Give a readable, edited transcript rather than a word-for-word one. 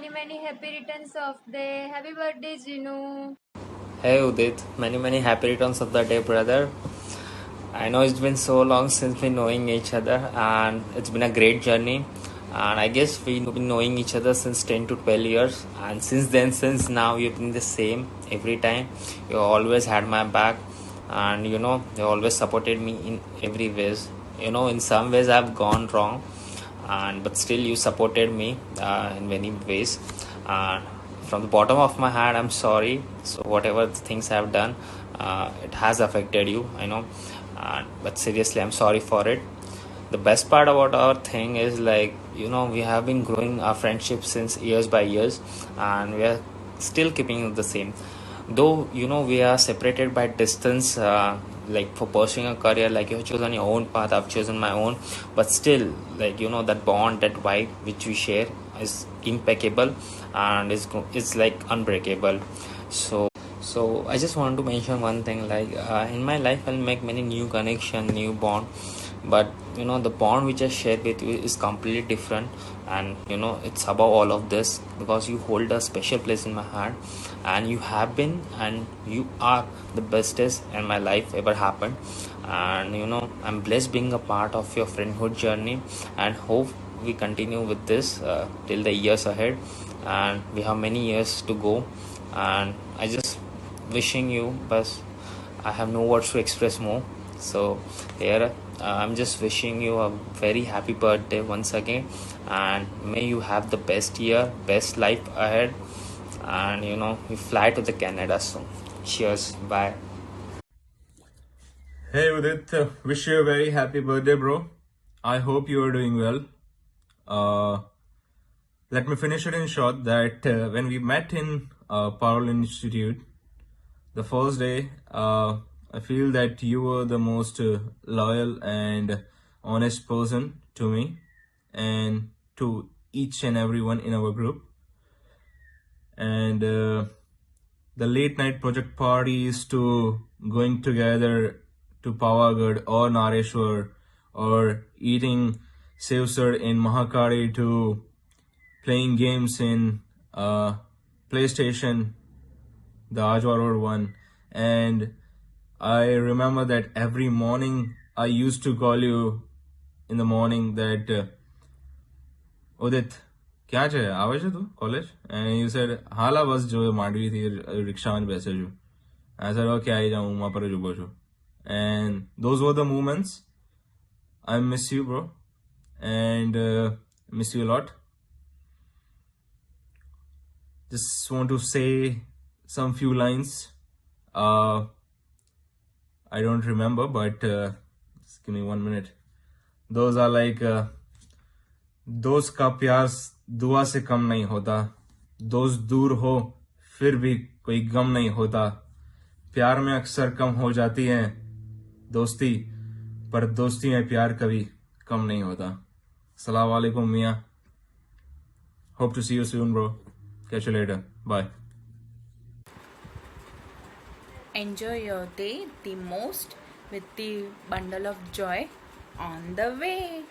many happy returns of day. Happy birthday, Jinu. Hey Udit, many happy returns of the day, brother. I know it's been so long since we knowing each other, and it's been a great journey. And I guess we've been knowing each other since 10 to 12 years, and since then, since now, you've been the same every time. You always had my back, and you always supported me in every ways. In some ways I've gone wrong, and but still you supported me in many ways. And from the bottom of my heart, I'm sorry. So whatever the things I've done, it has affected you, I know. But seriously, I'm sorry for it. The best part about our thing is, like, we have been growing our friendship since years by years, and we are still keeping the same, though we are separated by distance. Like, for pursuing a career, like, you have chosen your own path, I've chosen my own, but still, like, that bond, that vibe which we share is impeccable, and it's like unbreakable. So I just want to mention one thing, like, in my life I'll make many new connection, new bond, but the bond which I share with you is completely different. And it's above all of this, because you hold a special place in my heart, and you have been, and you are the bestest in my life ever happened. And I'm blessed being a part of your friendhood journey, and hope we continue with this till the years ahead, and we have many years to go. And I just wishing you, but I have no words to express more. So here, I'm just wishing you a very happy birthday once again, and may you have the best year, best life ahead, and you fly to the Canada soon. Cheers, bye. Hey Udit, wish you a very happy birthday, bro. I hope you are doing well. Uh, Let me finish it in short that when we met in Parallel Institute, the first day, I feel that you were the most loyal and honest person to me and to each and everyone in our group. And the late night project parties to going together to Pavagadh or Nareshwar, or eating Sevsar in Mahakali, to playing games in PlayStation, the Ajwa Road one. And I remember that every morning I used to call you in the morning that Udit, क्या છે આવે છે તું college? And you said હાલા બસ જો માંડવીથી રિક્ષામાં જ બેસે છું. I said okay, આવી જાઉં, હું પર જ ઉભો છું. And those were the moments. I miss you, bro, and miss you a lot. Just want to say some few lines. I don't remember, but just give me 1 minute. Those are like दोस्त का प्यार दुआ से कम नहीं होता, दोस्त दूर हो फिर भी कोई गम नहीं होता, प्यार में अक्सर कम हो जाती है दोस्ती, पर दोस्ती में प्यार कभी कम नहीं होता. अस्सलाम वालेकुम मियाँ. Hope to see you soon, bro. Catch you later. Bye. Enjoy your day the most with the bundle of joy on the way.